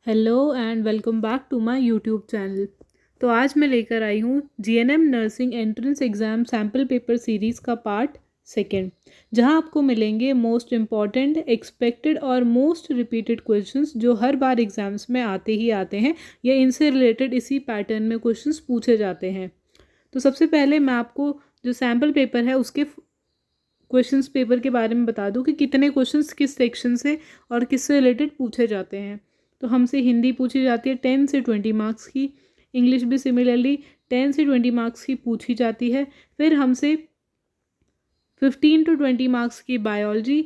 Hello and welcome back to my YouTube channel. तो आज मैं लेकर आई हूँ GNM nursing entrance exam sample paper series का पार्ट सेकेंड, जहाँ आपको मिलेंगे मोस्ट इम्पॉर्टेंट, एक्सपेक्टेड और मोस्ट रिपीटेड क्वेश्चंस जो हर बार एग्ज़ाम्स में आते ही आते हैं या इनसे रिलेटेड इसी पैटर्न में क्वेश्चंस पूछे जाते हैं। तो सबसे पहले मैं आपको जो सैम्पल पेपर है उसके क्वेश्चंस पेपर के बारे में बता दूं कि कितने क्वेश्चंस किस सेक्शन से और किससे रिलेटेड पूछे जाते हैं। तो हमसे हिंदी पूछी जाती है 10 से 20 मार्क्स की, इंग्लिश भी सिमिलरली 10 से 20 मार्क्स की पूछी जाती है। फिर हमसे 15 टू 20 मार्क्स की बायोलॉजी,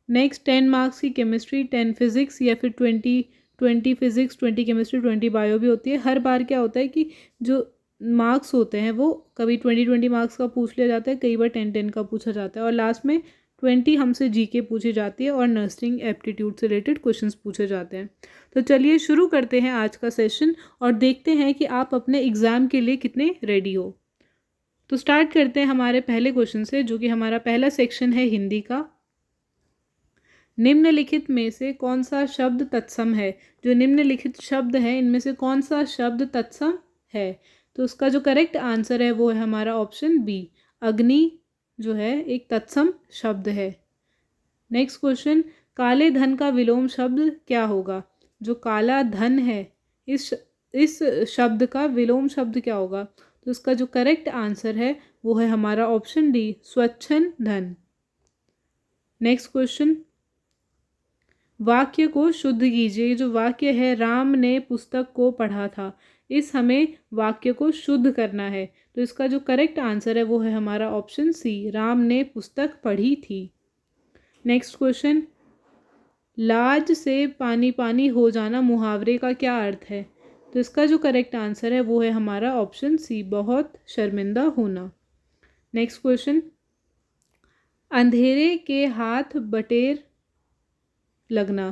नेक्स्ट 10 मार्क्स की केमिस्ट्री, 10 फिजिक्स या फिर 20 फिजिक्स, 20 केमिस्ट्री, 20 बायो भी होती है। हर बार क्या होता है कि जो मार्क्स होते हैं वो कभी 20 मार्क्स का पूछ लिया जाता है, कई बार 10 का पूछा जाता है और लास्ट में 20 हमसे जीके पूछी जाती है और नर्सिंग एप्टीट्यूड से रिलेटेड क्वेश्चंस पूछे जाते हैं। तो चलिए शुरू करते हैं आज का सेशन और देखते हैं कि आप अपने एग्ज़ाम के लिए कितने रेडी हो। तो स्टार्ट करते हैं हमारे पहले क्वेश्चन से, जो कि हमारा पहला सेक्शन है हिंदी का। निम्नलिखित में से कौन सा शब्द तत्सम है? जो निम्नलिखित शब्द है इनमें से कौन सा शब्द तत्सम है? तो उसका जो करेक्ट आंसर है वो है हमारा ऑप्शन बी, अग्नि जो है एक तत्सम शब्द है। नेक्स्ट क्वेश्चन, काले धन का विलोम शब्द क्या होगा? जो काला धन है इस शब्द का विलोम शब्द क्या होगा? तो उसका जो करेक्ट आंसर है वो है हमारा ऑप्शन डी, स्वच्छन धन। नेक्स्ट क्वेश्चन, वाक्य को शुद्ध कीजिए। जो वाक्य है राम ने पुस्तक को पढ़ा था, इस हमें वाक्य को शुद्ध करना है। तो इसका जो करेक्ट आंसर है वो है हमारा ऑप्शन सी, राम ने पुस्तक पढ़ी थी। नेक्स्ट क्वेश्चन, लाज से पानी पानी हो जाना मुहावरे का क्या अर्थ है? तो इसका जो करेक्ट आंसर है वो है हमारा ऑप्शन सी, बहुत शर्मिंदा होना। नेक्स्ट क्वेश्चन, अंधेरे के हाथ बटेर लगना,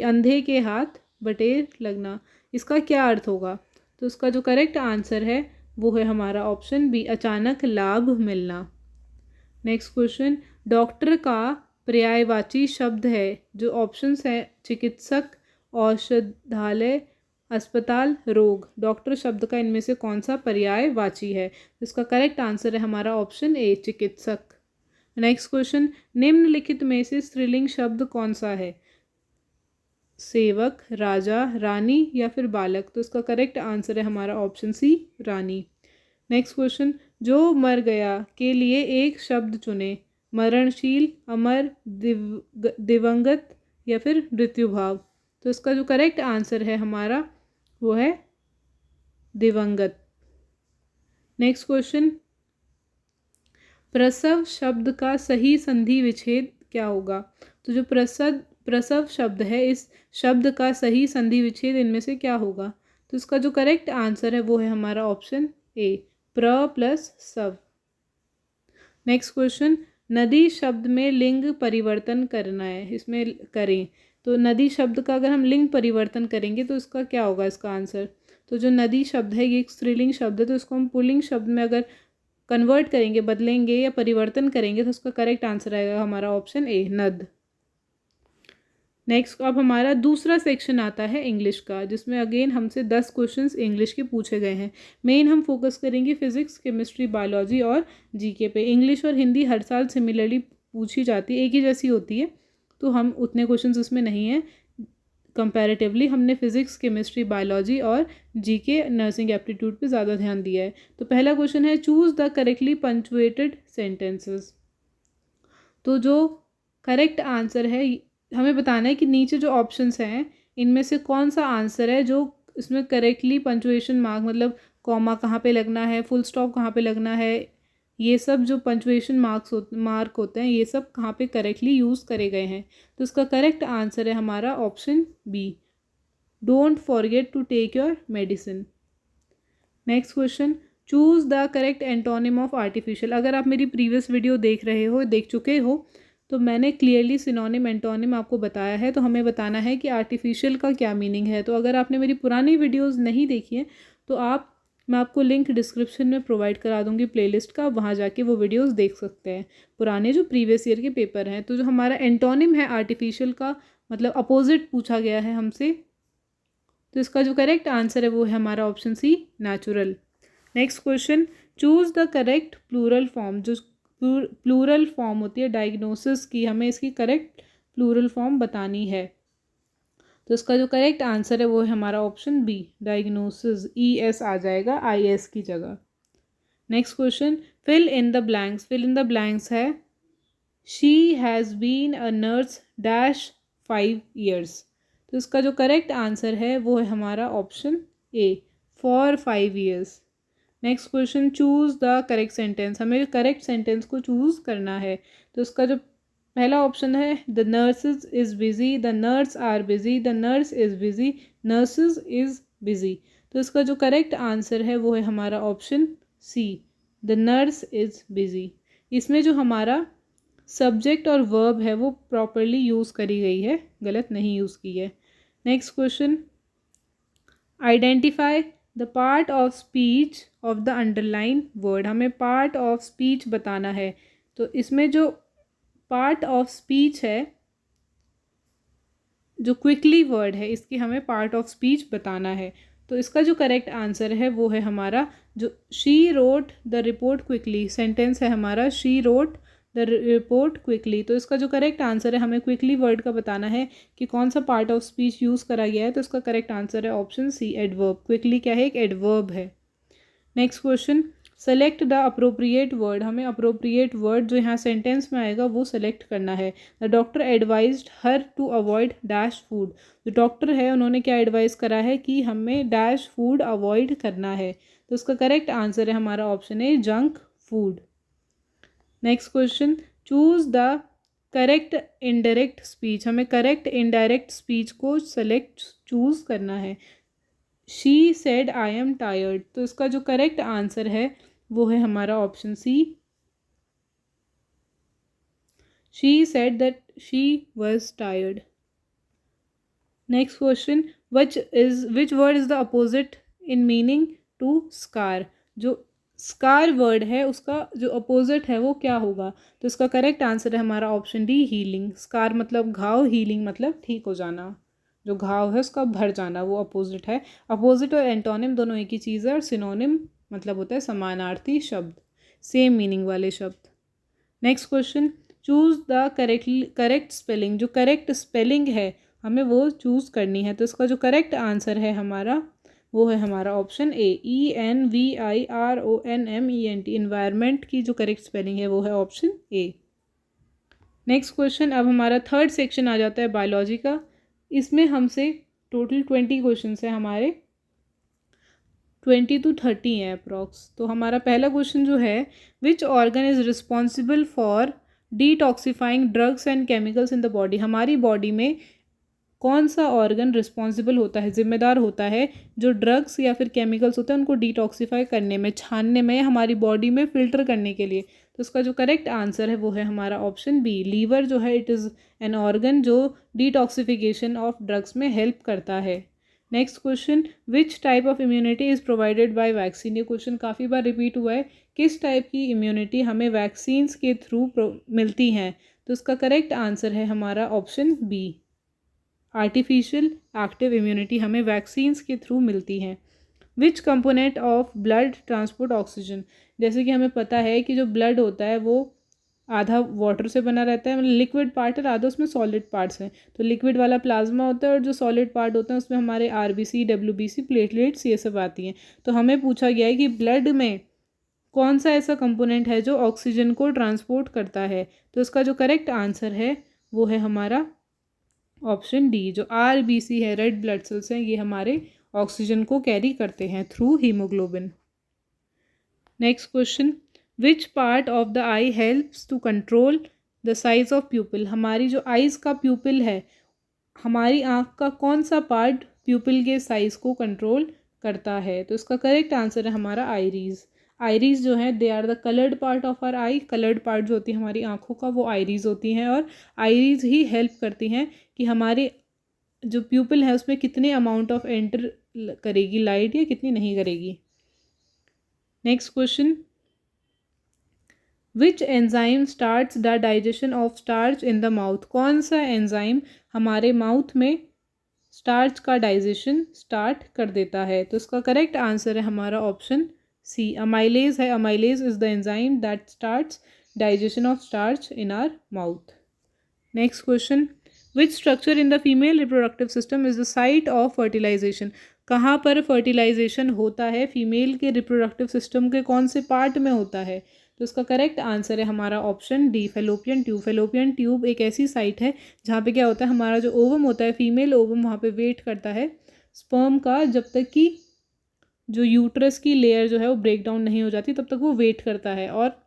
अंधे के हाथ बटेर लगना, इसका क्या अर्थ होगा? तो उसका जो करेक्ट आंसर है वो है हमारा ऑप्शन बी, अचानक लाभ मिलना। नेक्स्ट क्वेश्चन, डॉक्टर का पर्यायवाची शब्द है। जो ऑप्शंस है चिकित्सक, औषधालय, अस्पताल, रोग। डॉक्टर शब्द का इनमें से कौन सा पर्यायवाची है? इसका करेक्ट आंसर है हमारा ऑप्शन ए, चिकित्सक। नेक्स्ट क्वेश्चन, निम्नलिखित में से स्त्रीलिंग शब्द कौन सा है? सेवक, राजा, रानी या फिर बालक। तो इसका करेक्ट आंसर है हमारा ऑप्शन सी, रानी। नेक्स्ट क्वेश्चन, जो मर गया के लिए एक शब्द चुने। मरणशील, अमर, दिवंगत या फिर मृत्युभाव। तो इसका जो करेक्ट आंसर है हमारा वो है दिवंगत। नेक्स्ट क्वेश्चन, प्रसव शब्द का सही संधि विच्छेद क्या होगा? तो जो प्रसव शब्द है इस शब्द का सही संधि विच्छेद इनमें से क्या होगा? तो इसका जो करेक्ट आंसर है वो है हमारा ऑप्शन ए, प्र प्लस सव। नेक्स्ट क्वेश्चन, नदी शब्द में लिंग परिवर्तन करना है, इसमें करें। तो नदी शब्द का अगर हम लिंग परिवर्तन करेंगे तो इसका क्या होगा इसका आंसर? तो जो नदी शब्द है ये एक स्त्रीलिंग शब्द है, तो इसको हम पुल्लिंग शब्द में अगर कन्वर्ट करेंगे, बदलेंगे या परिवर्तन करेंगे तो उसका करेक्ट आंसर आएगा हमारा ऑप्शन ए, नद। नेक्स्ट अब हमारा दूसरा सेक्शन आता है इंग्लिश का, जिसमें अगेन हमसे 10 क्वेश्चंस इंग्लिश के पूछे गए हैं। मेन हम फोकस करेंगे फिजिक्स, केमिस्ट्री, बायोलॉजी और जीके पे। इंग्लिश और हिंदी हर साल सिमिलरली पूछी जाती है, एक ही जैसी होती है, तो हम उतने क्वेश्चंस इसमें नहीं हैं। कंपैरेटिवली हमने फिजिक्स, केमिस्ट्री, बायोलॉजी और जीके नर्सिंग एप्टीट्यूड पे ज़्यादा ध्यान दिया है। तो पहला क्वेश्चन है, choose the correctly punctuated sentences. तो जो करेक्ट आंसर है हमें बताना है कि नीचे जो ऑप्शंस हैं इनमें से कौन सा आंसर है जो इसमें करेक्टली पंक्चुएशन मार्क, मतलब कॉमा कहाँ पे लगना है, फुल स्टॉप कहाँ पे लगना है, ये सब जो पंक्चुएशन मार्क होते हैं ये सब कहाँ पे करेक्टली यूज़ करे गए हैं। तो इसका करेक्ट आंसर है हमारा option B, don't forget to take your medicine. Next question, choose the correct antonym of artificial. अगर आप मेरी प्रीवियस वीडियो देख चुके हो तो मैंने क्लियरली सिनोनिम एंटोनिम आपको बताया है, तो हमें बताना है कि आर्टिफिशियल का क्या मीनिंग है। तो अगर आपने मेरी पुरानी वीडियोस नहीं देखी है तो मैं आपको लिंक डिस्क्रिप्शन में प्रोवाइड करा दूंगी प्लेलिस्ट का, वहाँ जाके वो वीडियोस देख सकते हैं, पुराने जो प्रीवियस ईयर के पेपर हैं। तो जो हमारा एंटोनिम है आर्टिफिशियल का, मतलब अपोजिट पूछा गया है हमसे, तो इसका जो करेक्ट आंसर है वो है हमारा option C, natural. Next question, choose the correct plural form. जो प्लूरल फॉर्म होती है डायग्नोसिस की, हमें इसकी करेक्ट प्लूरल फॉर्म बतानी है। तो इसका जो करेक्ट आंसर है वो है हमारा ऑप्शन बी, डायग्नोसिस, ES आ जाएगा IS की जगह। Next question, fill in the blanks. Fill in the blanks है she has been a nurse dash 5 years। तो इसका जो करेक्ट आंसर है वो है हमारा option A, for 5 years। Next question, choose the correct sentence. हमें करेक्ट सेंटेंस को चूज़ करना है। तो इसका जो पहला ऑप्शन है, the nurses is busy, the nurse are busy, the nurse is busy, nurses is busy. तो इसका जो करेक्ट आंसर है वो है हमारा option C, the nurse is busy. इसमें जो हमारा सब्जेक्ट और वर्ब है वो प्रॉपरली यूज़ करी गई है, गलत नहीं यूज़ की है। Next question, identify the part of speech of the underline word. हमें पार्ट ऑफ स्पीच बताना है। तो इसमें जो पार्ट ऑफ स्पीच है, जो क्विकली वर्ड है, इसकी हमें पार्ट ऑफ स्पीच बताना है। तो इसका जो करेक्ट आंसर है वो है हमारा जो she wrote the report quickly. Sentence है हमारा she wrote the report quickly. तो इसका जो करेक्ट आंसर है, हमें क्विकली वर्ड का बताना है कि कौन सा पार्ट ऑफ स्पीच यूज़ करा गया है। तो इसका करेक्ट आंसर है ऑप्शन सी, एडवर्ब। क्विकली क्या है, एक एडवर्ब है। Next question, select the appropriate word. हमें अप्रोप्रिएट वर्ड जो यहाँ सेंटेंस में आएगा वो सेलेक्ट करना है। The doctor advised her to avoid dash food. जो डॉक्टर है उन्होंने क्या एडवाइस करा है कि हमें डैश फूड अवॉइड करना है। तो उसका करेक्ट आंसर है हमारा option A, junk food. Next question, choose the correct indirect speech. हमें करेक्ट इनडायरेक्ट स्पीच को सेलेक्ट चूज करना है। She said I am tired. तो इसका जो करेक्ट आंसर है वो है हमारा option C, she said that she was tired. Next question, which word is the opposite in meaning to scar. जो स्कार वर्ड है उसका जो अपोजिट है वो क्या होगा। तो इसका करेक्ट आंसर है हमारा ऑप्शन डी, हीलिंग। स्कार मतलब घाव, हीलिंग मतलब ठीक हो जाना। जो घाव है उसका भर जाना, वो अपोजिट है। अपोजिट और एंटोनिम दोनों एक ही चीज़ है, और सिनोनिम मतलब होता है समानार्थी शब्द, सेम मीनिंग वाले शब्द। Next question, choose the correct spelling. जो करेक्ट स्पेलिंग है हमें वो चूज़ करनी है। तो इसका जो करेक्ट आंसर है हमारा वो है हमारा ऑप्शन ए, ENVIRONMENT। इन्वायरमेंट की जो करेक्ट स्पेलिंग है वो है ऑप्शन ए। नेक्स्ट क्वेश्चन, अब हमारा थर्ड सेक्शन आ जाता है बायोलॉजी का। इसमें हमसे टोटल 20 क्वेश्चन है हमारे, 20 to 30 हैं अप्रॉक्स। तो हमारा पहला क्वेश्चन जो है, which organ is responsible for detoxifying drugs and chemicals in the body. हमारी बॉडी में कौन सा ऑर्गन रिस्पॉन्सिबल होता है, जिम्मेदार होता है, जो ड्रग्स या फिर केमिकल्स होते हैं उनको डिटॉक्सिफाई करने में, छानने में, हमारी बॉडी में फ़िल्टर करने के लिए। तो इसका जो करेक्ट आंसर है वो है हमारा ऑप्शन बी, लीवर जो है इट इज़ एन ऑर्गन जो डिटॉक्सिफिकेशन ऑफ ड्रग्स में हेल्प करता है। Next question, which type of immunity is provided by vaccine. ये क्वेश्चन काफ़ी बार रिपीट हुआ है, किस टाइप की इम्यूनिटी हमें वैक्सीन्स के थ्रू मिलती हैं। तो इसका करेक्ट आंसर है हमारा option B, artificial active immunity हमें वैक्सीन्स के थ्रू मिलती हैं। Which component of blood transport oxygen. जैसे कि हमें पता है कि जो ब्लड होता है वो आधा वाटर से बना रहता है, मतलब लिक्विड पार्ट है, आधा उसमें सॉलिड पार्ट्स हैं। तो लिक्विड वाला प्लाज्मा होता है और जो सॉलिड पार्ट होता है उसमें हमारे RBC, WBC, प्लेटलेट्स ये सब आती हैं। तो हमें पूछा गया है कि ब्लड में कौन सा ऐसा कंपोनेंट है जो ऑक्सीजन को ट्रांसपोर्ट करता है। तो इसका जो करेक्ट आंसर है वो है हमारा ऑप्शन डी, जो RBC है, रेड ब्लड सेल्स हैं, ये हमारे ऑक्सीजन को कैरी करते हैं through haemoglobin. Next question, which part of the eye helps to control the size of pupil. हमारी जो आइज़ का प्यूपिल है, हमारी आँख का कौन सा पार्ट प्यूपिल के साइज़ को कंट्रोल करता है। तो इसका करेक्ट आंसर है हमारा आइरीज़। आइरीज़ जो है they are the coloured part of our eye. Coloured part जो होती है हमारी आँखों का वो आइरीज़ होती हैं, और आइरीज़ ही हेल्प करती हैं कि हमारे जो प्यूपिल है उसमें कितने अमाउंट ऑफ एंटर करेगी लाइट या कितनी नहीं करेगी। Next question, which enzyme starts the digestion of starch in the mouth. कौन सा एंजाइम हमारे माउथ में स्टार्च का डाइजेशन स्टार्ट कर देता है। तो इसका करेक्ट आंसर है हमारा ऑप्शन सी, अमाइलेज है। Amylase is the enzyme that starts digestion of starch in our mouth. Next question, which structure in the female reproductive system is the site of fertilization? कहाँ पर fertilisation होता है? Female के reproductive system के कौन से part में होता है? तो इसका करेक्ट आंसर है हमारा option D, fallopian tube. Fallopian tube एक ऐसी साइट है जहाँ पे क्या होता है, हमारा जो ओवम होता है, फीमेल ओवम, वहाँ पे वेट करता है स्पर्म का, जब तक कि जो यूट्रस की लेयर जो है वो ब्रेक डाउन नहीं हो जाती तब तक वो वेट करता है। और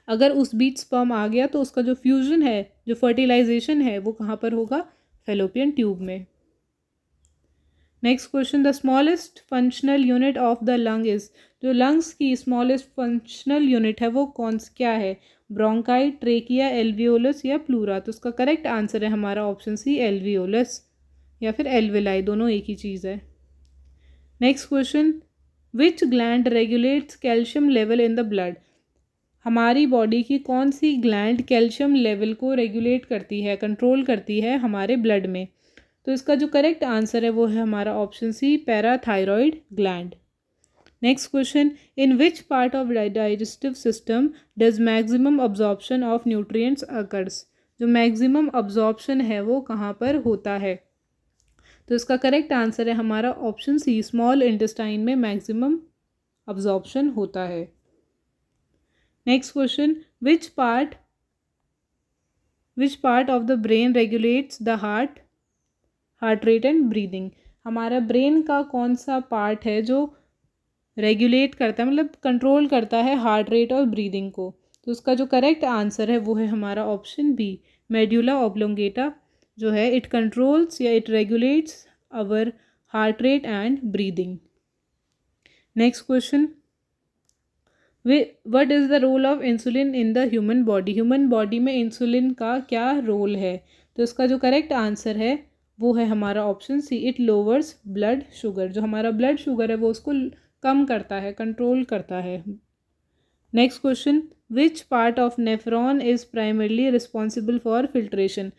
अगर उस बीच स्पर्म आ गया तो उसका जो फ्यूजन है, जो फर्टिलाइजेशन है, वो कहाँ पर होगा? फेलोपियन ट्यूब में। Next question, the smallest functional unit of the lung is? जो लंग्स की स्मॉलेस्ट फंक्शनल यूनिट है वो क्या है? ब्रोंकाई, ट्रेकिया, एल्वियोलस या प्लूरा? तो उसका करेक्ट आंसर है हमारा ऑप्शन सी, एल्वियोलस, या फिर एल्विलाई, दोनों एक ही चीज़ है। Next question, which gland regulates calcium level in the blood? हमारी बॉडी की कौन सी ग्लैंड कैल्शियम लेवल को रेगुलेट करती है, कंट्रोल करती है हमारे ब्लड में? तो इसका जो करेक्ट आंसर है वो है हमारा option C, parathyroid gland. Next question, in which part of digestive system does maximum absorption of nutrients occurs? जो मैक्सिमम अब्जॉर्प्शन है वो कहाँ पर होता है? तो इसका करेक्ट आंसर है हमारा ऑप्शन सी, स्मॉल इंटेस्टाइन में मैक्सिमम अब्जॉर्प्शन होता है। Next question, which part of the brain regulates the heart rate and breathing? हमारा ब्रेन का कौन सा पार्ट है जो रेगुलेट करता है, मतलब कंट्रोल करता है हार्ट रेट और ब्रीदिंग को? तो उसका जो करेक्ट आंसर है वो है हमारा ऑप्शन बी, मेड्यूला ऑब्लोंगेटा जो है, इट कंट्रोल्स या it regulates our heart rate and breathing. Next question, what is the role of insulin in the human body? Human body में इंसुलिन का क्या रोल है? तो इसका जो करेक्ट आंसर है वो है हमारा option C, it lowers blood sugar. जो हमारा ब्लड शुगर है वो उसको कम करता है, कंट्रोल करता है। Next question, which part of nephron is primarily responsible for filtration?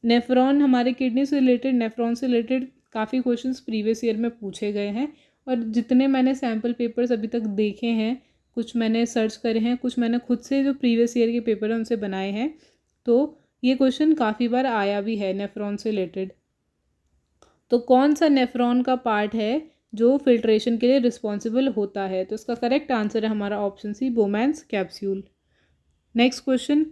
Nephron हमारे किडनी से रिलेटेड, नेफ्रॉन से रिलेटेड काफ़ी क्वेश्चंस प्रीवियस ईयर में पूछे गए हैं, और जितने मैंने सैम्पल पेपर्स अभी तक देखे हैं, कुछ मैंने सर्च करे हैं, कुछ मैंने खुद से जो प्रीवियस ईयर के पेपर हैं उनसे बनाए हैं, तो ये क्वेश्चन काफ़ी बार आया भी है नेफ्रॉन से रिलेटेड। तो कौन सा नेफ्रॉन का पार्ट है जो फिल्ट्रेशन के लिए रिस्पॉन्सिबल होता है? तो इसका करेक्ट आंसर है हमारा option C, Bowman's capsule. Next question,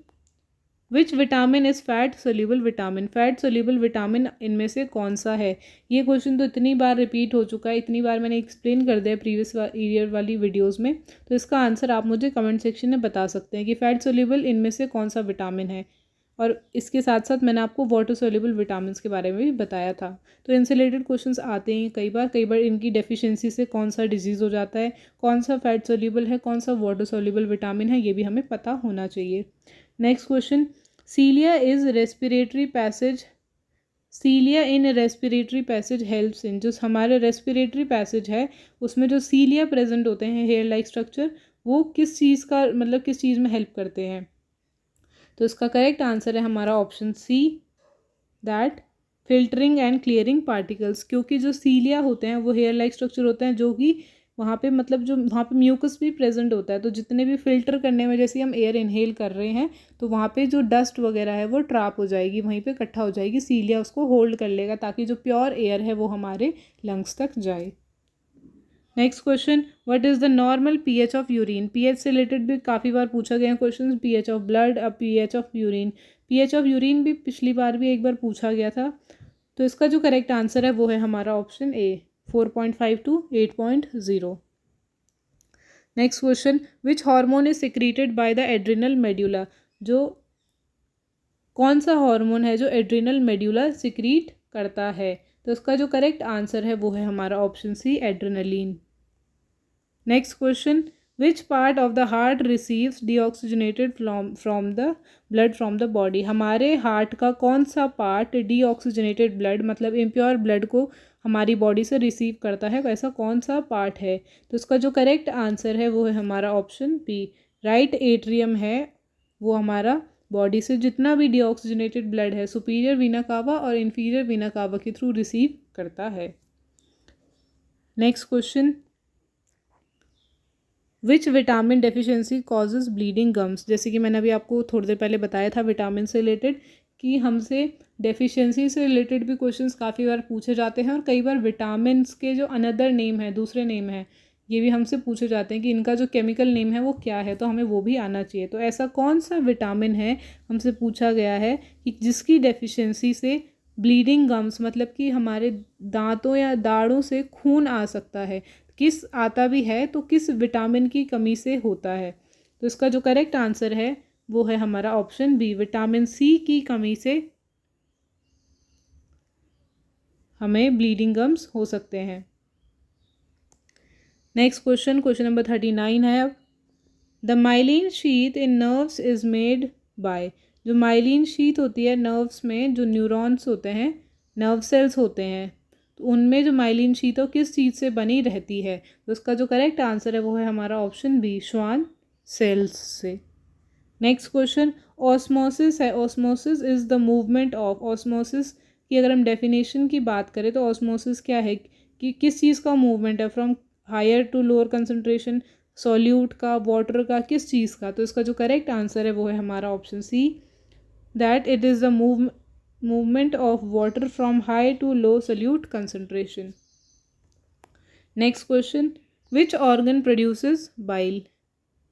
which vitamin is fat soluble vitamin? Fat soluble vitamin इनमें से कौन सा है? ये क्वेश्चन तो इतनी बार रिपीट हो चुका है, इतनी बार मैंने एक्सप्लेन कर दिया प्रीवियस ईयर वाली वीडियोस में, तो इसका आंसर आप मुझे कमेंट सेक्शन में बता सकते हैं कि फैट सोल्यूबल इनमें से कौन सा विटामिन है। और इसके साथ साथ मैंने आपको वाटर सोल्यूबल विटामिन के बारे में भी बताया था। तो इनसे रिलेटेड क्वेश्चंस आते हैं कई बार इनकी डेफिशिएंसी से कौन सा डिजीज़ हो जाता है, कौन सा फैट सोल्यूबल है, कौन सा वाटर सोल्यूबल विटामिन है, ये भी हमें पता होना चाहिए। Next question, cilia is respiratory passage, cilia in respiratory passage helps in? जो हमारे रेस्पिरेटरी पैसेज है उसमें जो सीलिया प्रेजेंट होते हैं, हेयर लाइक स्ट्रक्चर, वो किस चीज़ का, मतलब किस चीज़ में हेल्प करते हैं? तो इसका करेक्ट आंसर है हमारा option C, that filtering and clearing particles. क्योंकि जो सीलिया होते हैं वो हेयर लाइक स्ट्रक्चर होते हैं, जो कि वहाँ पे, मतलब जो वहाँ पे म्यूकस भी प्रेजेंट होता है, तो जितने भी फिल्टर करने में, जैसे हम एयर इनहेल कर रहे हैं तो वहाँ पे जो डस्ट वगैरह है वो ट्रैप हो जाएगी, वहीं पे इकट्ठा हो जाएगी, सीलिया उसको होल्ड कर लेगा ताकि जो प्योर एयर है वो हमारे लंग्स तक जाए। Next question, what is the normal pH of urine? PH से रिलेटेड भी काफ़ी बार पूछा गया है क्वेश्चन, पीएच ऑफ ब्लड, अब pH of urine. PH of urine भी पिछली बार भी एक बार पूछा गया था, तो इसका जो करेक्ट आंसर है वो है हमारा option A, 4.5 to 8.0। Next question, which hormone is secreted by the adrenal medulla? जो कौन सा हार्मोन है जो एड्रिनल मेड्यूला सिक्रीट करता है? तो इसका जो करेक्ट आंसर है वो है हमारा option C, adrenaline. Next question, which part of the heart receives deoxygenated from the blood from the body? हमारे हार्ट का कौन सा पार्ट डीऑक्सीजनेटेड ब्लड, मतलब इम्प्योर ब्लड को हमारी बॉडी से रिसीव करता है, ऐसा कौन सा पार्ट है? तो इसका जो करेक्ट आंसर है वो है हमारा ऑप्शन बी, राइट एट्रियम है वो हमारा बॉडी से जितना भी डीऑक्सीजनेटेड ब्लड है सुपीरियर वीना कावा और इन्फीरियर वीना कावा के थ्रू रिसीव करता है। Next question, which vitamin deficiency causes bleeding gums. जैसे कि मैंने अभी आपको थोड़ी देर पहले बताया था विटामिन से रिलेटेड कि हमसे डेफिशिएंसी से रिलेटेड भी क्वेश्चंस काफ़ी बार पूछे जाते हैं और कई बार विटामिन्स के जो अनदर नेम है, दूसरे नेम है, ये भी हमसे पूछे जाते हैं कि इनका जो केमिकल नेम है वो क्या है, तो हमें वो भी आना चाहिए। तो ऐसा कौन सा विटामिन है हमसे पूछा गया है कि जिसकी डेफिशिएंसी से ब्लीडिंग गम्स मतलब कि हमारे दांतों या दाढ़ों से खून आ सकता है, किस आता भी है तो किस विटामिन की कमी से होता है। तो इसका जो करेक्ट आंसर है वो है हमारा ऑप्शन बी, विटामिन सी की कमी से हमें ब्लीडिंग गम्स हो सकते हैं। नेक्स्ट क्वेश्चन, क्वेश्चन नंबर 39 है अब, the myelin sheath in nerves is made by. जो माइलिन शीथ होती है नर्व्स में, जो न्यूरॉन्स होते हैं, नर्व सेल्स होते हैं, तो उनमें जो माइलिन शीथ है किस चीज़ से बनी रहती है। तो उसका जो करेक्ट आंसर है वो है हमारा ऑप्शन बी, श्वान सेल्स से। नेक्स्ट क्वेश्चन, ऑस्मोसिस है। Osmosis is the movement of. Osmosis की अगर हम डेफिनेशन की बात करें तो ऑस्मोसिस क्या है कि किस चीज़ का मूवमेंट है, from higher to lower concentration, solute का, वाटर का, किस चीज़ का। तो इसका जो करेक्ट आंसर है वो है हमारा option C, that it is the movement of water from high to low solute concentration. Next question, which organ produces bile.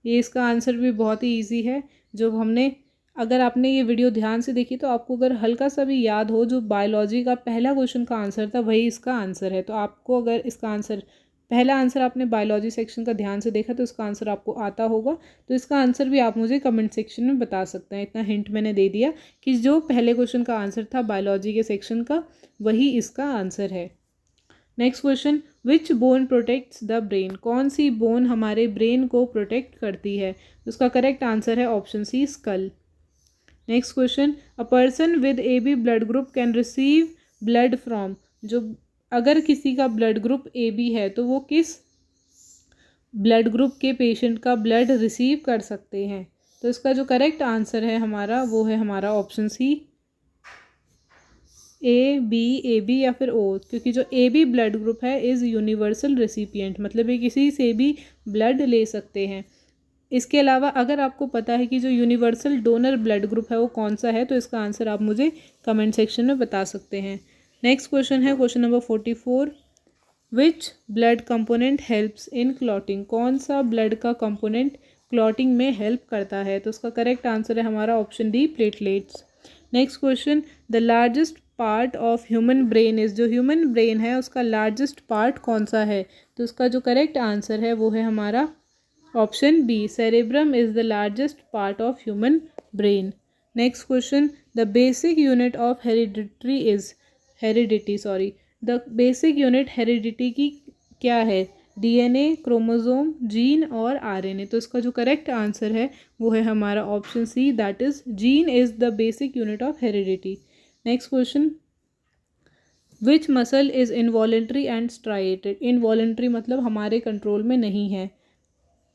ये इसका आंसर भी बहुत ही ईजी है। जो हमने, अगर आपने ये वीडियो ध्यान से देखी तो आपको अगर हल्का सा भी याद हो, जो बायोलॉजी का पहला क्वेश्चन का आंसर था वही इसका आंसर है। तो आपको अगर इसका आंसर, पहला आंसर आपने बायोलॉजी सेक्शन का ध्यान से देखा तो इसका आंसर आपको आता होगा। तो इसका आंसर भी आप मुझे कमेंट सेक्शन में बता सकते हैं। इतना हिंट मैंने दे दिया कि जो पहले क्वेश्चन का आंसर था बायोलॉजी के सेक्शन का वही इसका आंसर है। Next question, which bone protects the brain. कौन सी बोन हमारे ब्रेन को प्रोटेक्ट करती है। उसका करेक्ट आंसर है option C, skull. Next question, a person with A B blood group can receive blood from. जो अगर किसी का ब्लड ग्रुप ए बी है तो वो किस ब्लड ग्रुप के पेशेंट का ब्लड रिसीव कर सकते हैं। तो इसका जो करेक्ट आंसर है हमारा वो है हमारा ऑप्शन सी, ए बी या फिर ओ, क्योंकि जो ए बी ब्लड ग्रुप है इज़ यूनिवर्सल रेसिपिएंट, मतलब ये किसी से भी ब्लड ले सकते हैं। इसके अलावा अगर आपको पता है कि जो यूनिवर्सल डोनर ब्लड ग्रुप है वो कौन सा है तो इसका आंसर आप मुझे कमेंट सेक्शन में बता सकते हैं। नेक्स्ट क्वेश्चन है question number 44, which blood component helps in clotting. कौन सा ब्लड का कंपोनेंट क्लॉटिंग में हेल्प करता है। तो उसका करेक्ट आंसर है हमारा option D, platelets. Next question, the largest part of human brain is. जो ह्यूमन ब्रेन है उसका लार्जेस्ट पार्ट कौन सा है। तो उसका जो करेक्ट आंसर है वो है हमारा option B, cerebrum is the largest part of human brain. Next question, the basic unit of heredity, the basic unit heredity की क्या है। डीएनए, क्रोमोसोम, जीन और आरएनए। तो इसका जो करेक्ट आंसर है वो है हमारा option C, that is gene is the basic unit of heredity. Next question, which muscle is involuntary and striated. Involuntary मतलब हमारे कंट्रोल में नहीं है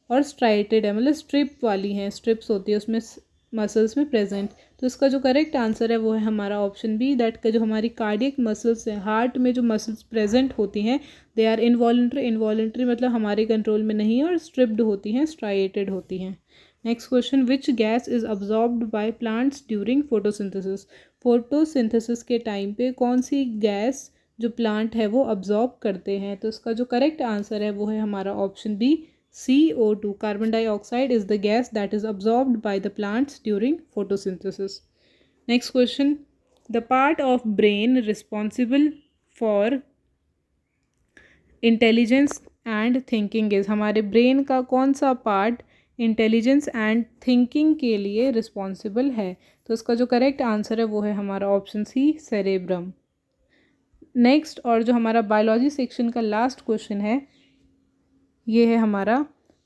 और स्ट्राइटेड है मतलब स्ट्रिप वाली हैं, स्ट्रिप्स होती है उसमें मसल्स में प्रेजेंट। तो इसका जो करेक्ट आंसर है वो है हमारा ऑप्शन बी, दैट का जो हमारी कार्डियक मसल्स हैं, हार्ट में जो मसल्स प्रेजेंट होती हैं दे आर इनवॉलेंट्री। इनवॉलेंट्री मतलब हमारे कंट्रोल में नहीं है और स्ट्रिप्ड होती हैं, स्ट्राइटेड होती हैं। Next question, which gas is absorbed by plants during photosynthesis. Photosynthesis के टाइम पे कौन सी गैस जो प्लांट है वो अब्जॉर्ब करते हैं। तो इसका जो करेक्ट आंसर है वो है हमारा option B, CO2, carbon dioxide is the gas that is absorbed by the plants during photosynthesis. Next question, the part of brain responsible for intelligence and thinking is। हमारे ब्रेन का कौन सा part intelligence and thinking के लिए responsible है। तो इसका जो करेक्ट आंसर है वो है हमारा ऑप्शन सी, सेरेब्रम। नेक्स्ट और जो हमारा बायोलॉजी सेक्शन का लास्ट क्वेश्चन है ये है हमारा,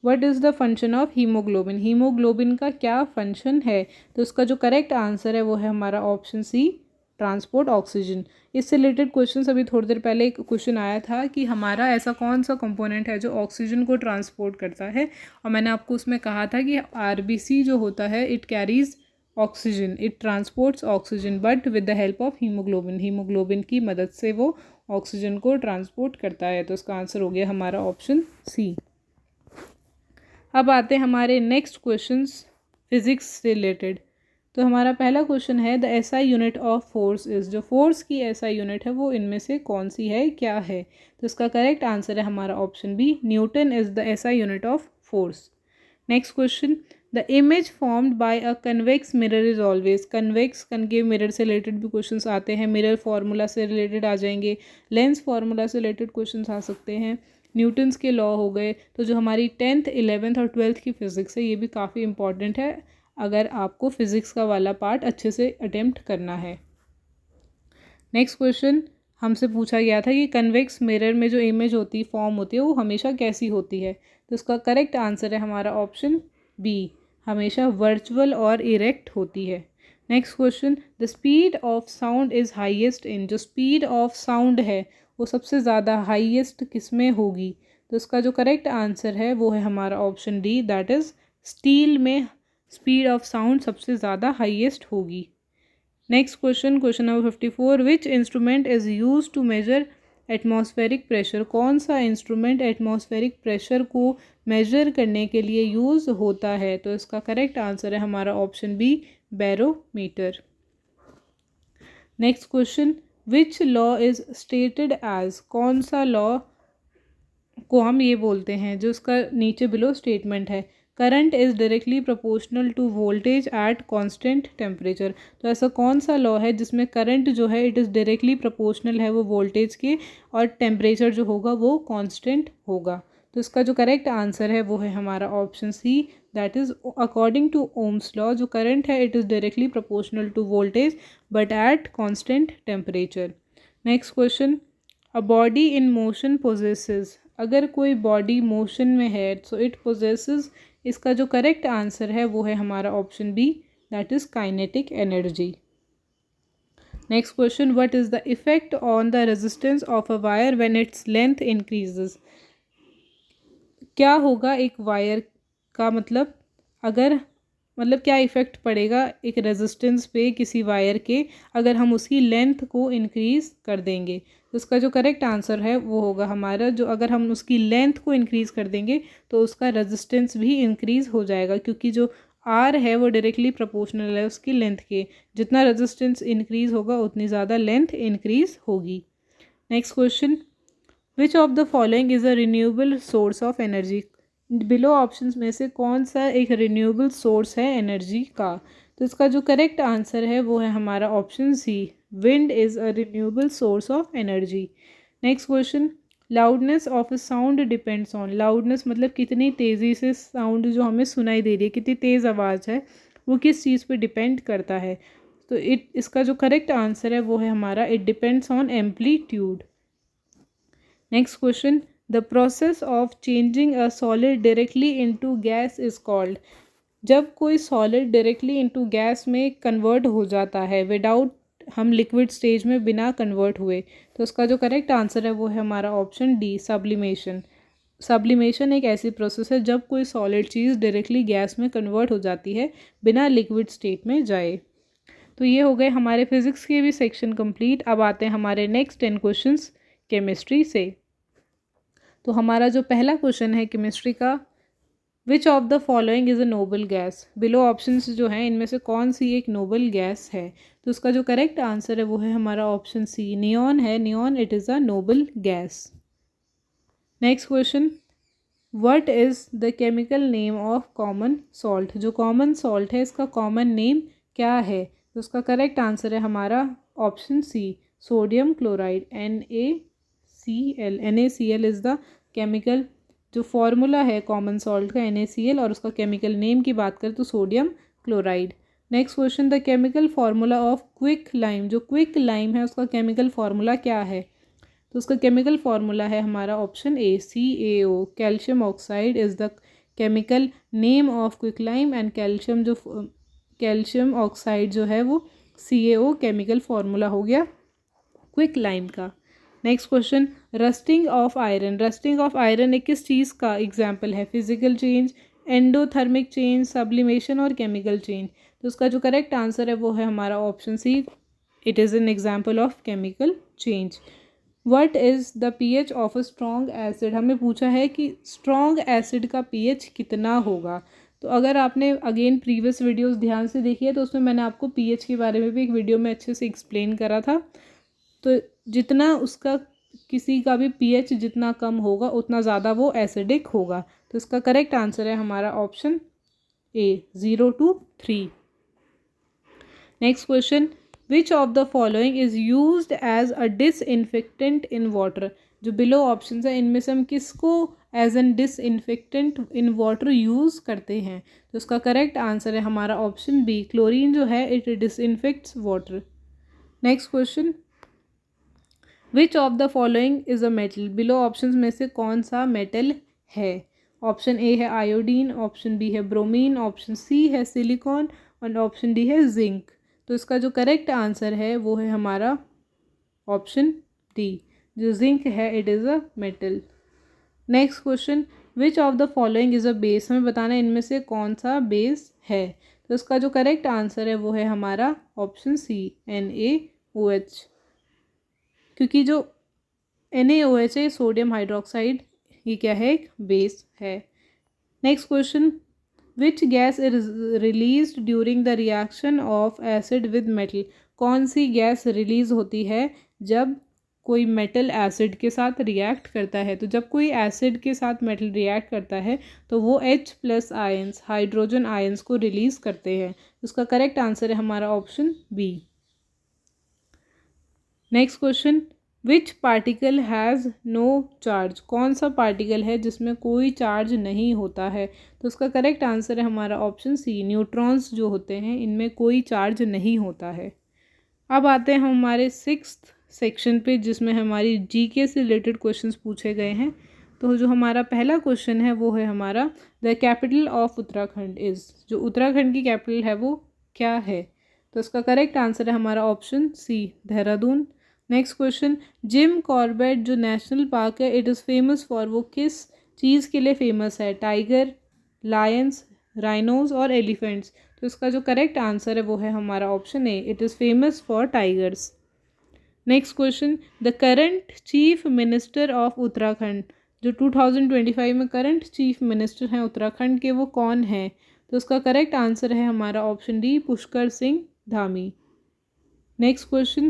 what is the function of haemoglobin. Haemoglobin का क्या फंक्शन है। तो इसका जो करेक्ट आंसर है वो है हमारा ऑप्शन सी, ट्रांसपोर्ट ऑक्सीजन। इससे रिलेटेड क्वेश्चन अभी थोड़ी देर पहले एक क्वेश्चन आया था कि हमारा ऐसा कौन सा कंपोनेंट है जो ऑक्सीजन को ट्रांसपोर्ट करता है, और मैंने आपको उसमें कहा था कि आरबीसी जो होता है it carries oxygen, it transports oxygen but with the help of haemoglobin, haemoglobin की मदद से वो ऑक्सीजन को ट्रांसपोर्ट करता है। तो इसका आंसर हो गया हमारा ऑप्शन सी। अब आते हैं हमारे नेक्स्ट क्वेश्चंस फिजिक्स से रिलेटेड। तो हमारा पहला क्वेश्चन है the SI unit of force is, जो फोर्स की एसआई यूनिट है वो इनमें से कौन सी है, क्या है। तो इसका करेक्ट आंसर है हमारा option B, Newton is the SI unit of force. Next question, the image formed by a convex mirror is always, convex concave mirror से रिलेटेड भी क्वेश्चंस आते हैं, मिरर फार्मूला से रिलेटेड आ जाएंगे, लेंस फार्मूला से रिलेटेड क्वेश्चंस आ सकते हैं, न्यूटन्स के लॉ हो गए। तो जो हमारी 10th 11th और 12th की फिज़िक्स है ये भी काफ़ी इंपॉर्टेंट है अगर आपको फिज़िक्स का वाला पार्ट अच्छे से अटेम्प्ट करना है। नेक्स्ट क्वेश्चन हमसे पूछा गया था कि कन्वेक्स मिरर में जो इमेज होती फॉर्म होती है वो हमेशा कैसी होती है। तो इसका करेक्ट आंसर है हमारा ऑप्शन बी, हमेशा वर्चुअल और इरेक्ट होती है। Next question, the speed of sound is highest in, जो स्पीड ऑफ साउंड है वो सबसे ज़्यादा हाईएस्ट किस में होगी। तो इसका जो करेक्ट आंसर है वो है हमारा option D, that is steel में स्पीड ऑफ साउंड सबसे ज़्यादा हाईएस्ट होगी। Next question, question number 54, which instrument is use to measure atmospheric pressure, कौन सा इंस्ट्रूमेंट एटमॉस्फेरिक प्रेशर को मेजर करने के लिए यूज़ होता है। तो इसका करेक्ट आंसर है हमारा option B, barometer. Next question, which law is stated as, कौन सा लॉ को हम ये बोलते हैं जो इसका नीचे बिलो स्टेटमेंट है, current is directly proportional to voltage at constant temperature. तो ऐसा कौन सा लॉ है जिसमें करंट जो है इट इज़ डायरेक्टली प्रोपोर्शनल है वो वोल्टेज के, और टेम्परेचर जो होगा वो कांस्टेंट होगा। तो इसका जो करेक्ट आंसर है वो है हमारा option C, that is according to Ohm's law जो करंट है it is directly proportional to voltage but at constant temperature. Next question, a body in motion possesses, अगर कोई बॉडी मोशन में है सो इट पोजेसेस, इसका जो correct answer है वो है हमारा option B, that is kinetic energy. Next question, what is the effect on the resistance of a wire when its length increases, क्या होगा एक वायर का, मतलब अगर क्या इफ़ेक्ट पड़ेगा एक रेजिस्टेंस पे किसी वायर के अगर हम उसकी लेंथ को इंक्रीज़ कर देंगे। तो उसका जो करेक्ट आंसर है वो होगा हमारा, जो अगर हम उसकी लेंथ को इंक्रीज़ कर देंगे तो उसका रेजिस्टेंस भी इंक्रीज़ हो जाएगा, क्योंकि जो आर है वो डायरेक्टली प्रोपोर्शनल है उसकी लेंथ के, जितना रेजिस्टेंस इंक्रीज़ होगा उतनी ज़्यादा लेंथ इंक्रीज़ होगी। Next question, which of the following is a renewable source of energy, below options में से कौन सा एक रिन्यूएबल सोर्स है एनर्जी का। तो इसका जो करेक्ट आंसर है वो है हमारा option C, wind is a renewable source of energy. Next question, loudness of a sound depends on, loudness मतलब कितनी तेज़ी से साउंड जो हमें सुनाई दे रही है, कितनी तेज़ आवाज़ है, वो किस चीज़ पे डिपेंड करता है। तो इसका जो करेक्ट आंसर है वो है हमारा, it depends on amplitude. Next question, the process of changing a solid directly into gas is called, जब कोई सॉलिड डायरेक्टली इनटू गैस में कन्वर्ट हो जाता है विदाउट हम लिक्विड स्टेज में बिना कन्वर्ट हुए, तो उसका जो करेक्ट आंसर है वो है हमारा ऑप्शन डी, सब्लिमेशन। सब्लिमेशन एक ऐसी प्रोसेस है जब कोई सॉलिड चीज़ डायरेक्टली गैस में कन्वर्ट हो जाती है बिना लिक्विड स्टेट में जाए। तो ये हो गए हमारे फिज़िक्स के भी सेक्शन कंप्लीट। अब आते हैं हमारे नेक्स्ट 10 क्वेश्चंस केमिस्ट्री से। तो हमारा जो पहला क्वेश्चन है केमिस्ट्री का, विच of the following is a noble gas, below options जो हैं इनमें से कौन सी एक नोबल गैस है। तो उसका जो करेक्ट आंसर है वो है हमारा ऑप्शन सी, नियॉन है, neon it is a noble gas. Next question, what is the chemical name of common salt, जो कॉमन सॉल्ट है इसका कॉमन नेम क्या है। तो उसका करेक्ट आंसर है हमारा option C, sodium chloride, NaCl, NaCl is the chemical, जो फॉर्मूला है कॉमन सॉल्ट का NaCl, और उसका केमिकल नेम की बात करें तो sodium chloride. Next question, the chemical formula of quick lime, जो क्विक लाइम है उसका केमिकल फार्मूला क्या है। तो उसका केमिकल फार्मूला है हमारा option A, CaO, calcium oxide is the chemical name of quick lime, and calcium oxide जो है वो CaO केमिकल फार्मूला हो गया क्विक लाइम का। Next question, rusting of iron, rusting of iron एक किस चीज़ का एग्जाम्पल है, physical change, endothermic change, sublimation और केमिकल चेंज। तो उसका जो करेक्ट आंसर है वो है हमारा option C, it is an example of chemical change. What is the pH of a strong acid, हमें पूछा है कि स्ट्रॉन्ग एसिड का पीएच कितना होगा। तो अगर आपने अगेन प्रीवियस वीडियोस ध्यान से देखी है तो उसमें मैंने आपको पीएच के बारे में भी एक वीडियो में अच्छे से एक्सप्लेन करा था। तो जितना उसका किसी का भी पीएच जितना कम होगा उतना ज़्यादा वो एसिडिक होगा। तो इसका करेक्ट आंसर है हमारा option A 0 to 3। Next question, which of the following is used as a disinfectant in water, जो बिलो ऑप्शन है इनमें से हम किसको as an disinfectant in water use करते हैं। तो इसका करेक्ट आंसर है हमारा ऑप्शन बी, क्लोरीन जो है it disinfects water. Next question, which of the following is a metal, below option में से कौन सा मेटल है। ऑप्शन ए है आयोडीन, ऑप्शन बी है ब्रोमीन, ऑप्शन सी है सिलिकॉन और ऑप्शन डी है जिंक। तो इसका जो करेक्ट आंसर है वो है हमारा ऑप्शन डी, जो जिंक है it is a metal. Next question, which of the following is a base, हमें बताना है इनमें से कौन सा बेस है। तो इसका जो करेक्ट आंसर है वो है हमारा ऑप्शन सी NaOH, क्योंकि जो NaOH है सोडियम हाइड्रोक्साइड, ये क्या है एक बेस है। Next question, which gas is release during the reaction of acid with metal, कौन सी गैस रिलीज होती है जब कोई मेटल एसिड के साथ रिएक्ट करता है। तो जब कोई एसिड के साथ मेटल रिएक्ट करता है तो वो H+ आयंस, हाइड्रोजन आयंस को रिलीज करते हैं। उसका करेक्ट आंसर है हमारा option B. Next question, which particle has no charge, कौन सा पार्टिकल है जिसमें कोई चार्ज नहीं होता है। तो उसका करेक्ट आंसर है हमारा ऑप्शन सी, न्यूट्रॉन्स जो होते हैं इनमें कोई चार्ज नहीं होता है। अब आते हैं हम हमारे 6th सेक्शन पे जिसमें हमारी जीके से रिलेटेड क्वेश्चंस पूछे गए हैं। तो जो हमारा पहला क्वेश्चन है वो है हमारा, the capital of Uttarakhand is, जो उत्तराखंड की कैपिटल है वो क्या है। तो इसका करेक्ट आंसर है हमारा option C, Dehradun. Next question, Jim Corbett जो नेशनल पार्क है इट इज़ फेमस फॉर, वो किस चीज़ के लिए फेमस है, टाइगर, लायंस, राइनोज और एलिफेंट्स। तो इसका जो करेक्ट आंसर है वो है हमारा option A, it is famous for tigers. Next question, the current chief minister of Uttarakhand, जो 2025 में करंट चीफ मिनिस्टर हैं उत्तराखंड के वो कौन हैं। तो उसका करेक्ट आंसर है हमारा option D, Pushkar Singh Dhami. Next question,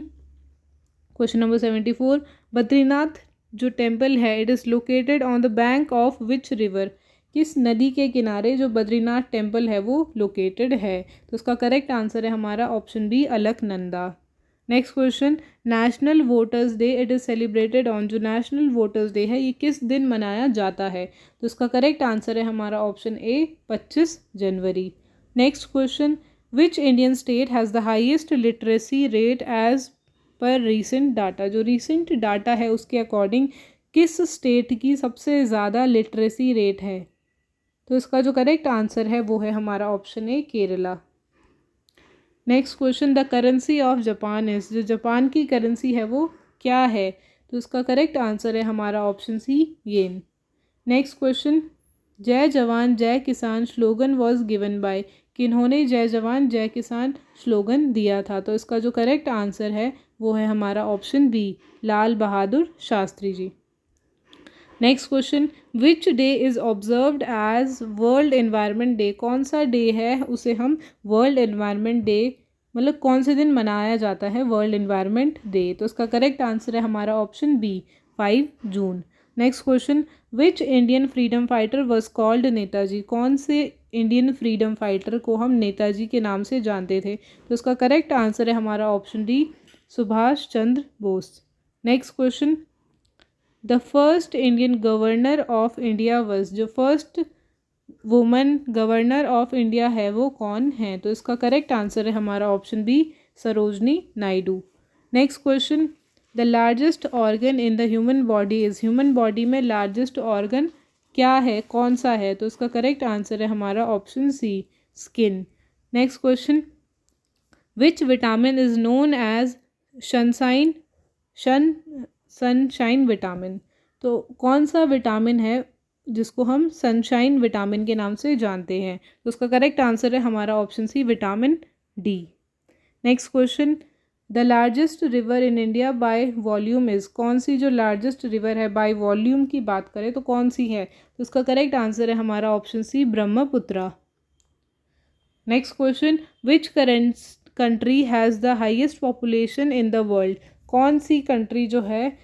question number 74, Badrinath जो टेम्पल है it is located on the bank of which river, किस नदी के किनारे जो बद्रीनाथ टेम्पल है वो लोकेटेड है। तो उसका करेक्ट आंसर है हमारा option B, Alaknanda. Next question, national voters day it is celebrated on, जो नेशनल वोटर्स डे है ये किस दिन मनाया जाता है। तो उसका करेक्ट आंसर है हमारा ऑप्शन ए, 25 जनवरी। Next question, which Indian state has the highest literacy rate as per recent data, जो रीसेंट डाटा है उसके अकॉर्डिंग किस स्टेट की सबसे ज़्यादा लिटरेसी रेट है। तो इसका जो करेक्ट आंसर है वो है हमारा option A, Kerala. Next question, the currency of Japan is, जो जापान की करेंसी है वो क्या है। तो इसका करेक्ट आंसर है हमारा ऑप्शन सी, येन। नेक्स्ट क्वेश्चन, जय जवान जय किसान स्लोगन वॉज गिवन बाय, किन्होंने जय जवान जय किसान स्लोगन दिया था। तो इसका जो करेक्ट आंसर है वो है हमारा option B, Lal Bahadur Shastri ji. Next question, which day is observed as world environment day, कौन सा डे है उसे हम वर्ल्ड एनवायरनमेंट डे, मतलब कौन से दिन मनाया जाता है वर्ल्ड एनवायरनमेंट डे। तो इसका करेक्ट आंसर है हमारा ऑप्शन बी, 5 जून। Next question, which Indian freedom fighter was called Netaji, कौन से इंडियन फ्रीडम फाइटर को हम नेताजी के नाम से जानते थे। तो इसका करेक्ट आंसर है हमारा option D, Subhash Chandra Bose. Next question, the first Indian governor of India was, जो first woman governor of India है वो कौन है। तो इसका करेक्ट आंसर है हमारा option B, Sarojini Naidu. Next question, the largest organ in the human body is, human body में लार्जेस्ट ऑर्गन क्या है, कौन सा है। तो इसका करेक्ट आंसर है हमारा option C, skin. Next question, which vitamin is known as sunshine vitamin, तो कौन सा विटामिन है जिसको हम सनशाइन विटामिन के नाम से जानते हैं। तो उसका करेक्ट आंसर है हमारा option C, vitamin D. Next question, the largest river in India by volume is, कौन सी जो लार्जेस्ट रिवर है बाय वॉल्यूम की बात करें तो कौन सी है? तो उसका करेक्ट आंसर है हमारा option C, Brahmaputra. Next question, which country has the highest population in the world, कौन सी कंट्री जो है,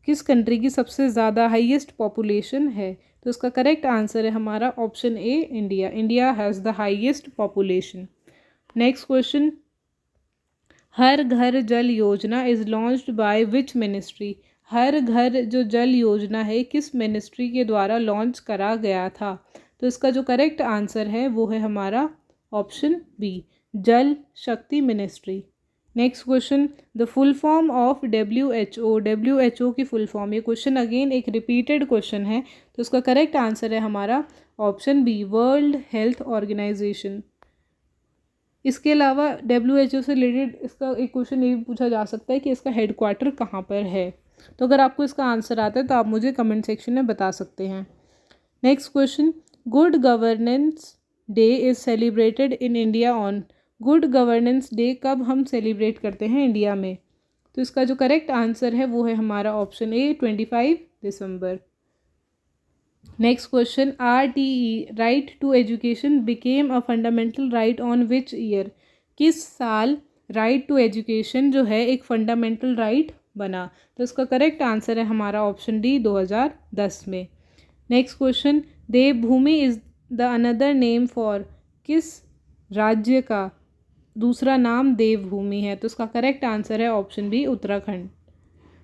किस कंट्री की सबसे ज़्यादा हाईएस्ट पॉपुलेशन है? तो इसका करेक्ट आंसर है हमारा option A, India. India has the highest population. Next question, Har Ghar Jal Yojana is launched by which ministry, Har Ghar जो जल योजना है किस मिनिस्ट्री के द्वारा लॉन्च करा गया था? तो इसका जो करेक्ट आंसर है वो है हमारा option B, Jal Shakti ministry. Next question, the full form of WHO, WHO की फुल फॉर्म, ये क्वेश्चन अगेन एक रिपीटेड क्वेश्चन है, तो इसका करेक्ट आंसर है हमारा option B, world health organization. इसके अलावा WHO से रिलेटेड इसका एक क्वेश्चन ये भी पूछा जा सकता है कि इसका हेडक्वार्टर कहाँ पर है। तो अगर आपको इसका आंसर आता है तो आप मुझे कमेंट सेक्शन में बता सकते हैं। Next question, good governance day is celebrated in India on, good governance day कब हम सेलिब्रेट करते हैं इंडिया में? तो इसका जो करेक्ट आंसर है वो है हमारा ऑप्शन ए, 25 दिसंबर। Next question, RTE right to education became a fundamental right on which year, किस साल राइट टू एजुकेशन जो है एक फंडामेंटल राइट बना? तो इसका करेक्ट आंसर है हमारा ऑप्शन डी, 2010 में। Next question, Devbhoomi is the another name for, किस राज्य का दूसरा नाम देवभूमि है? तो इसका करेक्ट आंसर है ऑप्शन बी, उत्तराखंड।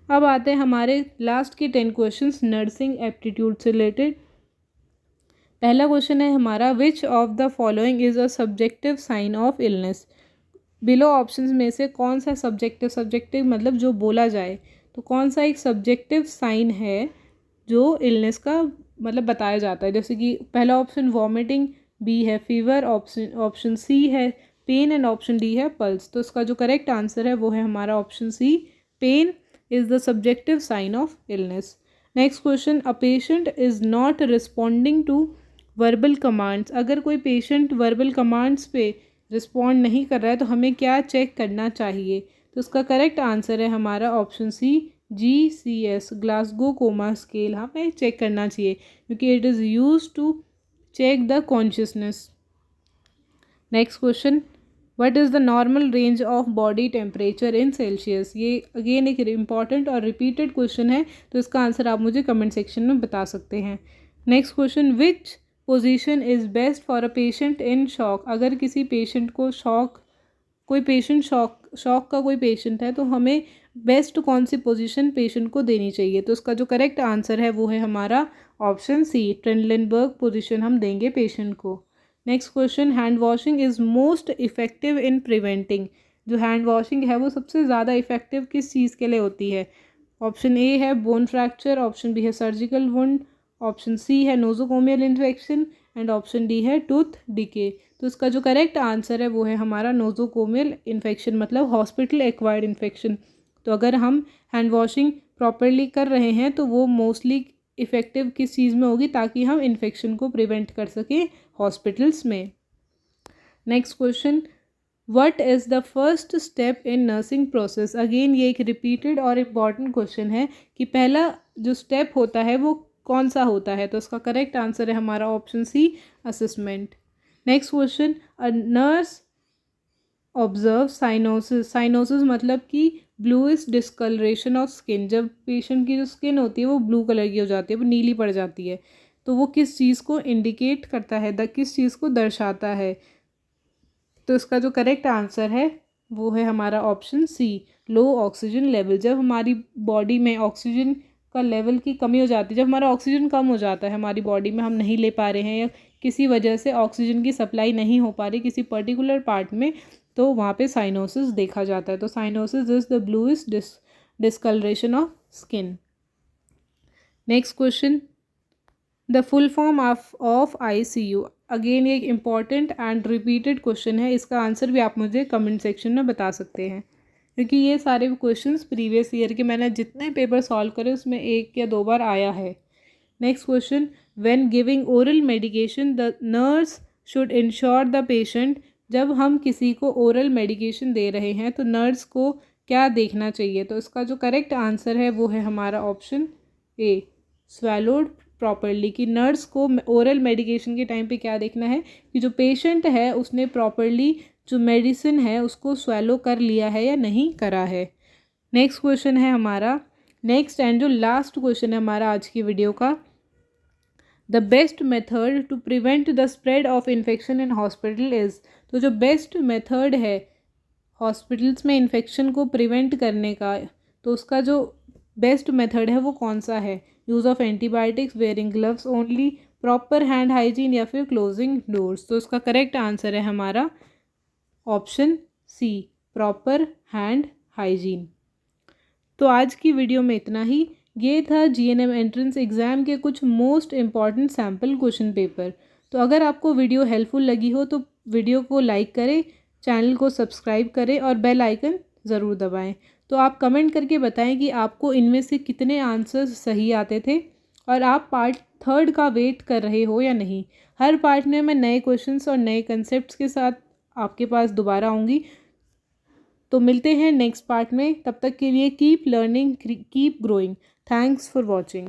अब आते हैं हमारे लास्ट के 10 क्वेश्चंस नर्सिंग एप्टीट्यूड से रिलेटेड। पहला क्वेश्चन है हमारा, which of the following is a subjective sign of illness, below options में से कौन सा सब्जेक्टिव मतलब जो बोला जाए, तो कौन सा एक सब्जेक्टिव साइन है जो इलनेस का मतलब बताया जाता है? जैसे कि पहला ऑप्शन वॉमिटिंग, बी है फीवर, ऑप्शन सी है पेन एंड ऑप्शन डी है पल्स। तो इसका जो करेक्ट आंसर है वो है हमारा option C, pain is the subjective sign of illness. Next question, a patient is not responding to verbal commands, अगर कोई पेशेंट वर्बल कमांड्स पे रिस्पॉन्ड नहीं कर रहा है तो हमें क्या चेक करना चाहिए? तो उसका करेक्ट आंसर है हमारा option C, GCS Glasgow coma scale हमें चेक करना चाहिए क्योंकि it is use to check the consciousness. Next question, what is the normal range of body temperature in Celsius, ये अगेन एक इम्पॉर्टेंट और रिपीटेड क्वेश्चन है, तो इसका आंसर आप मुझे कमेंट सेक्शन में बता सकते हैं। Next question, which position is best for a patient in shock, अगर किसी पेशेंट को कोई पेशेंट शॉक का कोई पेशेंट है तो हमें बेस्ट कौन सी पोजीशन पेशेंट को देनी चाहिए? तो इसका जो करेक्ट आंसर है वो है हमारा ऑप्शन सी, ट्रेंडलेनबर्ग पोजीशन हम देंगे पेशेंट को। Next question, hand washing is most effective in preventing, जो हैंड वॉशिंग है वो सबसे ज़्यादा इफ़ेक्टिव किस चीज़ के लिए होती है? ऑप्शन ए है बोन फ्रैक्चर, ऑप्शन बी है सर्जिकल वुंड, ऑप्शन सी है nosocomial infection and option D है टूथ डिके। तो इसका जो करेक्ट आंसर है वो है हमारा नोजोकोमियल इन्फेक्शन, मतलब हॉस्पिटल एक्वायर्ड इन्फेक्शन। तो अगर हम हैंड वॉशिंग प्रॉपरली कर रहे हैं तो वो मोस्टली इफ़ेक्टिव किस चीज़ में होगी ताकि हम इन्फेक्शन को प्रिवेंट कर सकें हॉस्पिटल्स में। Next question, what is the first step in nursing process, again ये एक रिपीटेड और इम्पॉर्टेंट क्वेश्चन है कि पहला जो स्टेप होता है वो कौन सा होता है? तो इसका करेक्ट आंसर है हमारा option C, assessment. Next question, a nurse observe cyanosis, cyanosis मतलब कि ब्लूइश डिस्कलरेशन ऑफ स्किन, जब पेशेंट की जो स्किन होती है वो ब्लू कलर की हो जाती है, वो नीली पड़ जाती है, तो वो किस चीज़ को इंडिकेट करता है, किस चीज़ को दर्शाता है? तो इसका जो करेक्ट आंसर है वो है हमारा ऑप्शन सी, लो ऑक्सीजन लेवल, जब हमारी बॉडी में ऑक्सीजन का लेवल की कमी हो जाती है, जब हमारा ऑक्सीजन कम हो जाता है हमारी बॉडी में, हम नहीं ले पा रहे हैं या किसी वजह से ऑक्सीजन की सप्लाई नहीं हो पा रही किसी पर्टिकुलर पार्ट में, तो वहाँ पे साइनोसिस देखा जाता है। तो cyanosis is the bluish discoloration of skin. Next question, the full form of ICU, again ये एक इम्पॉर्टेंट एंड रिपीटेड क्वेश्चन है, इसका आंसर भी आप मुझे कमेंट सेक्शन में बता सकते हैं क्योंकि ये सारे क्वेश्चंस प्रीवियस ईयर के मैंने जितने पेपर सॉल्व करे उसमें एक या दो बार आया है। Next question, when giving oral medication the nurse should ensure the patient, जब हम किसी को ओरल मेडिकेशन दे रहे हैं तो नर्स को क्या देखना चाहिए? तो इसका जो करेक्ट आंसर है वो है हमारा ऑप्शन ए, स्वैलोड प्रॉपरली, कि नर्स को ओरल मेडिकेशन के टाइम पे क्या देखना है कि जो पेशेंट है उसने प्रॉपरली जो मेडिसिन है उसको स्वैलो कर लिया है या नहीं करा है। नेक्स्ट क्वेश्चन है हमारा, नेक्स्ट एंड जो लास्ट क्वेश्चन है हमारा आज की वीडियो का, the best method to prevent the spread of infection in hospital is. तो जो बेस्ट मेथड है हॉस्पिटल्स में इन्फेक्शन को प्रिवेंट करने का, तो उसका जो बेस्ट मेथड है वो कौन सा है? Use of antibiotics, wearing gloves only, proper hand hygiene या फिर क्लोजिंग डोर्स। तो इसका करेक्ट आंसर है हमारा option C, proper hand hygiene. तो आज की वीडियो में इतना ही। ये था जीएनएम एंट्रेंस एग्ज़ाम के कुछ most important sample question paper. तो अगर आपको वीडियो हेल्पफुल लगी हो तो वीडियो को लाइक करें, चैनल को सब्सक्राइब करें और बेल आइकन ज़रूर दबाएं। तो आप कमेंट करके बताएं कि आपको इनमें से कितने आंसर्स सही आते थे और आप पार्ट 3 का वेट कर रहे हो या नहीं। हर पार्ट में मैं नए क्वेश्चंस और नए कंसेप्ट्स के साथ आपके पास दोबारा आऊँगी। तो मिलते हैं नेक्स्ट पार्ट में, तब तक के लिए keep learning, keep growing. Thanks for watching.